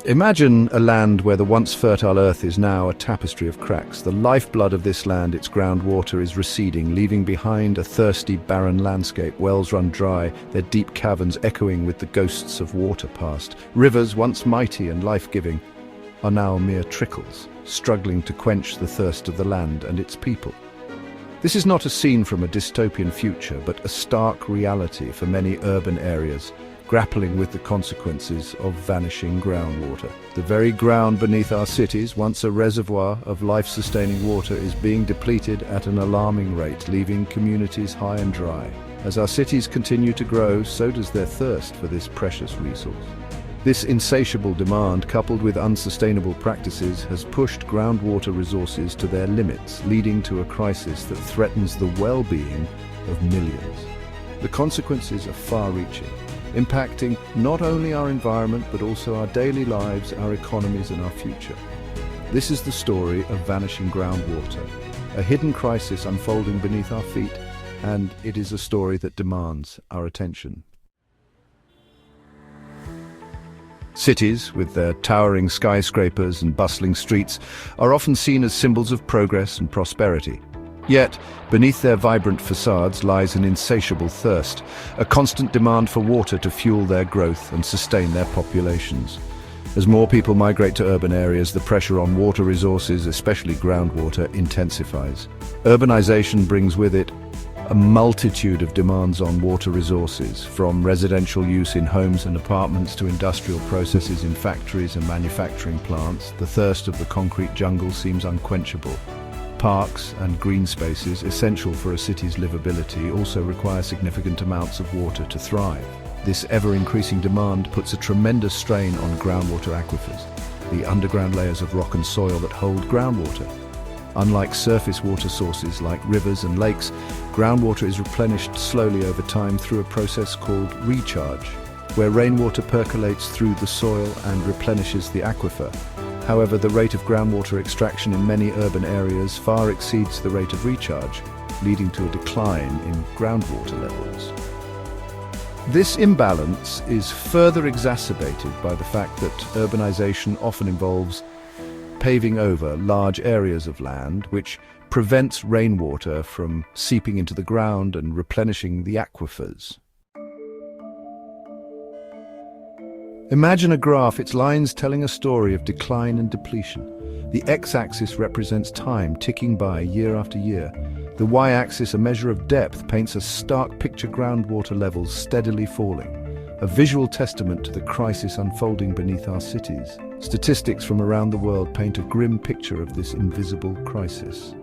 Imagine a land where the once fertile earth is now a tapestry of cracks. The lifeblood of this land, its groundwater, is receding, leaving behind a thirsty, barren landscape. Wells run dry, their deep caverns echoing with the ghosts of water past. Rivers, once mighty and life-giving, are now mere trickles, struggling to quench the thirst of the land and its people. This is not a scene from a dystopian future, but a stark reality for many urban areas, grappling with the consequences of vanishing groundwater. The very ground beneath our cities, once a reservoir of life-sustaining water, is being depleted at an alarming rate, leaving communities high and dry. As our cities continue to grow, so does their thirst for this precious resource. This insatiable demand, coupled with unsustainable practices, has pushed groundwater resources to their limits, leading to a crisis that threatens the well-being of millions. The consequences are far-reaching, impacting not only our environment but also our daily lives, our economies and our future. This is the story of vanishing groundwater, a hidden crisis unfolding beneath our feet, and it is a story that demands our attention. Cities, with their towering skyscrapers and bustling streets, are often seen as symbols of progress and prosperity. Yet, beneath their vibrant facades lies an insatiable thirst, a constant demand for water to fuel their growth and sustain their populations. As more people migrate to urban areas, the pressure on water resources, especially groundwater, intensifies. Urbanization brings with it a multitude of demands on water resources, from residential use in homes and apartments to industrial processes in factories and manufacturing plants. The thirst of the concrete jungle seems unquenchable. Parks and green spaces, essential for a city's livability, also require significant amounts of water to thrive. This ever-increasing demand puts a tremendous strain on groundwater aquifers, the underground layers of rock and soil that hold groundwater. Unlike surface water sources like rivers and lakes, groundwater is replenished slowly over time through a process called recharge, where rainwater percolates through the soil and replenishes the aquifer. However, the rate of groundwater extraction in many urban areas far exceeds the rate of recharge, leading to a decline in groundwater levels. This imbalance is further exacerbated by the fact that urbanization often involves paving over large areas of land, which prevents rainwater from seeping into the ground and replenishing the aquifers. Imagine a graph, its lines telling a story of decline and depletion. The x-axis represents time ticking by year after year. The y-axis, a measure of depth, paints a stark picture: groundwater levels steadily falling, a visual testament to the crisis unfolding beneath our cities. Statistics from around the world paint a grim picture of this invisible crisis.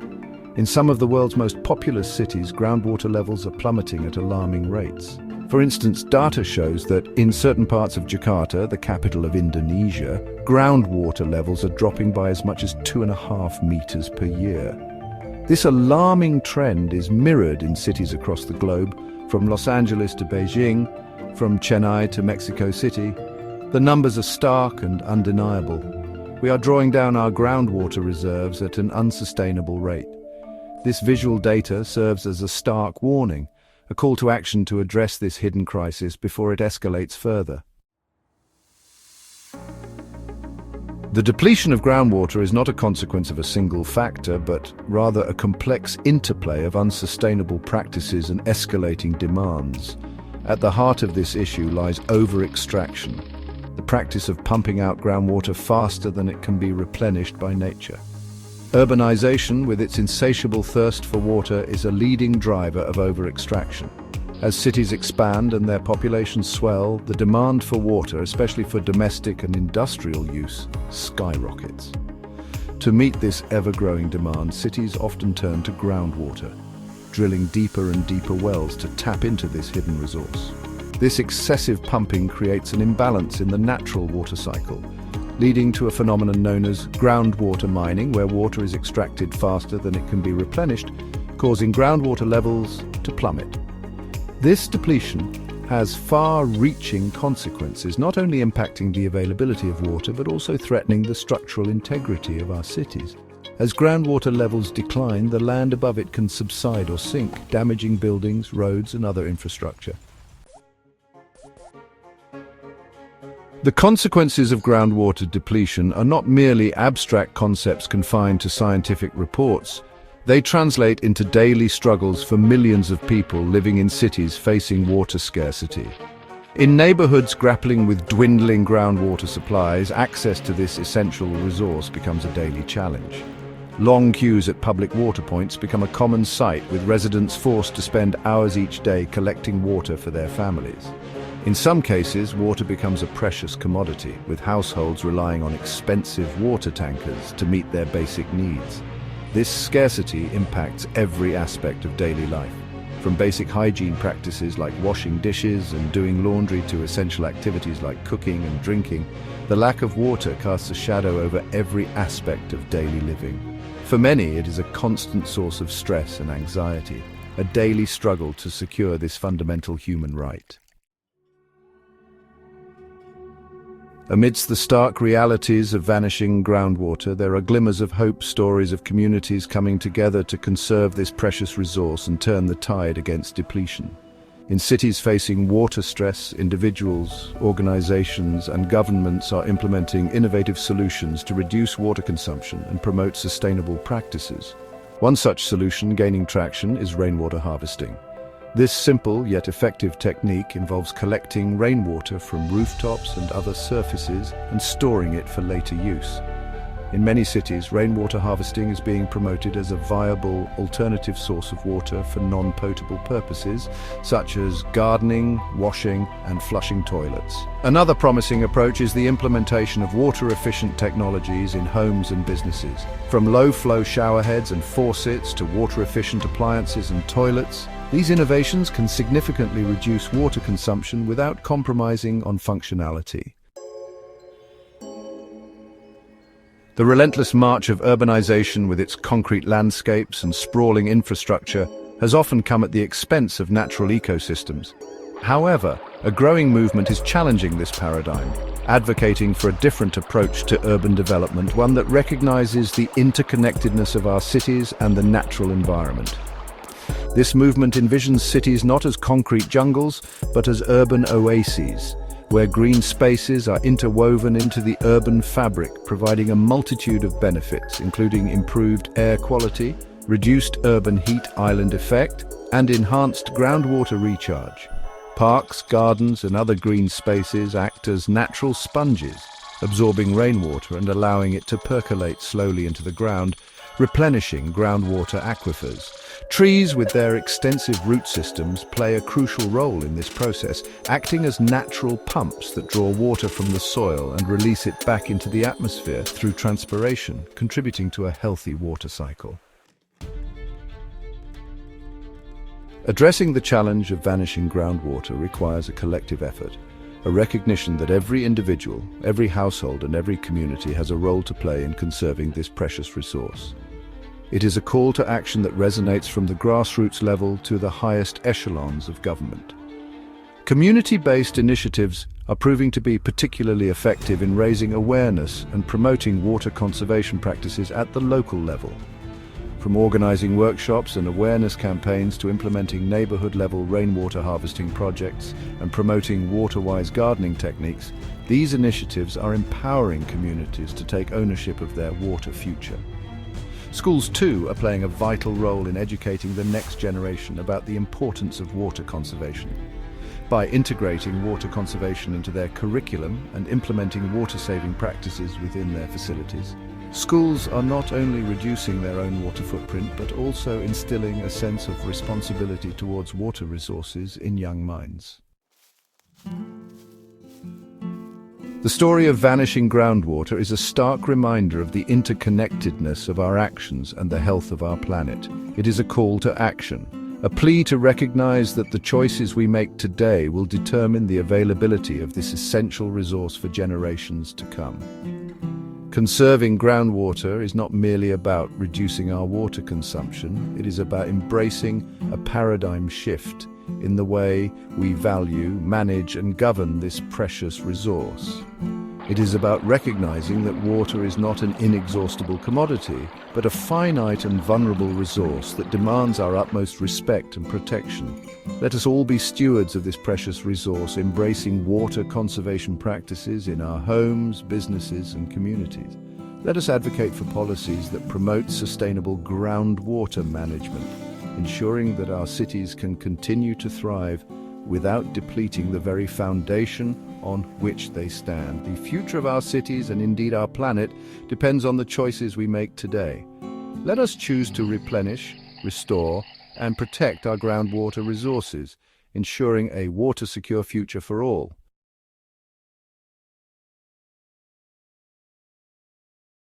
In some of the world's most populous cities, groundwater levels are plummeting at alarming rates. For instance, data shows that in certain parts of Jakarta, the capital of Indonesia, groundwater levels are dropping by as much as 2.5 meters per year. This alarming trend is mirrored in cities across the globe, from Los Angeles to Beijing, from Chennai to Mexico City. The numbers are stark and undeniable. We are drawing down our groundwater reserves at an unsustainable rate. This visual data serves as a stark warning, a call to action to address this hidden crisis before it escalates further. The depletion of groundwater is not a consequence of a single factor, but rather a complex interplay of unsustainable practices and escalating demands. At the heart of this issue lies over-extraction, the practice of pumping out groundwater faster than it can be replenished by nature. Urbanization, with its insatiable thirst for water, is a leading driver of over-extraction. As cities expand and their populations swell, the demand for water, especially for domestic and industrial use, skyrockets. To meet this ever-growing demand, cities often turn to groundwater, drilling deeper and deeper wells to tap into this hidden resource. This excessive pumping creates an imbalance in the natural water cycle, leading to a phenomenon known as groundwater mining, where water is extracted faster than it can be replenished, causing groundwater levels to plummet. This depletion has far-reaching consequences, not only impacting the availability of water, but also threatening the structural integrity of our cities. As groundwater levels decline, the land above it can subside or sink, damaging buildings, roads, and other infrastructure. The consequences of groundwater depletion are not merely abstract concepts confined to scientific reports. They translate into daily struggles for millions of people living in cities facing water scarcity. In neighborhoods grappling with dwindling groundwater supplies, access to this essential resource becomes a daily challenge. Long queues at public water points become a common sight, with residents forced to spend hours each day collecting water for their families. In some cases, water becomes a precious commodity, with households relying on expensive water tankers to meet their basic needs. This scarcity impacts every aspect of daily life, from basic hygiene practices like washing dishes and doing laundry to essential activities like cooking and drinking. The lack of water casts a shadow over every aspect of daily living. For many, it is a constant source of stress and anxiety, a daily struggle to secure this fundamental human right. Amidst the stark realities of vanishing groundwater, there are glimmers of hope, stories of communities coming together to conserve this precious resource and turn the tide against depletion. In cities facing water stress, individuals, organizations, and governments are implementing innovative solutions to reduce water consumption and promote sustainable practices. One such solution gaining traction is rainwater harvesting. This simple yet effective technique involves collecting rainwater from rooftops and other surfaces and storing it for later use. In many cities, rainwater harvesting is being promoted as a viable alternative source of water for non-potable purposes, such as gardening, washing, and flushing toilets. Another promising approach is the implementation of water-efficient technologies in homes and businesses. From low-flow showerheads and faucets to water-efficient appliances and toilets, these innovations can significantly reduce water consumption without compromising on functionality. The relentless march of urbanization, with its concrete landscapes and sprawling infrastructure, has often come at the expense of natural ecosystems. However, a growing movement is challenging this paradigm, advocating for a different approach to urban development, one that recognizes the interconnectedness of our cities and the natural environment. This movement envisions cities not as concrete jungles, but as urban oases, where green spaces are interwoven into the urban fabric, providing a multitude of benefits, including improved air quality, reduced urban heat island effect, and enhanced groundwater recharge. Parks, gardens, and other green spaces act as natural sponges, absorbing rainwater and allowing it to percolate slowly into the ground, replenishing groundwater aquifers. Trees, with their extensive root systems, play a crucial role in this process, acting as natural pumps that draw water from the soil and release it back into the atmosphere through transpiration, contributing to a healthy water cycle. Addressing the challenge of vanishing groundwater requires a collective effort, a recognition that every individual, every household, and every community has a role to play in conserving this precious resource. It is a call to action that resonates from the grassroots level to the highest echelons of government. Community-based initiatives are proving to be particularly effective in raising awareness and promoting water conservation practices at the local level. From organizing workshops and awareness campaigns to implementing neighborhood-level rainwater harvesting projects and promoting water-wise gardening techniques, these initiatives are empowering communities to take ownership of their water future. Schools, too, are playing a vital role in educating the next generation about the importance of water conservation. By integrating water conservation into their curriculum and implementing water-saving practices within their facilities, schools are not only reducing their own water footprint, but also instilling a sense of responsibility towards water resources in young minds. The story of vanishing groundwater is a stark reminder of the interconnectedness of our actions and the health of our planet. It is a call to action, a plea to recognize that the choices we make today will determine the availability of this essential resource for generations to come. Conserving groundwater is not merely about reducing our water consumption, it is about embracing a paradigm shift in the way we value, manage, and govern this precious resource. It is about recognizing that water is not an inexhaustible commodity, but a finite and vulnerable resource that demands our utmost respect and protection. Let us all be stewards of this precious resource, embracing water conservation practices in our homes, businesses, and communities. Let us advocate for policies that promote sustainable groundwater management, ensuring that our cities can continue to thrive without depleting the very foundation on which they stand. The future of our cities, and indeed our planet, depends on the choices we make today. Let us choose to replenish, restore, and protect our groundwater resources, ensuring a water-secure future for all.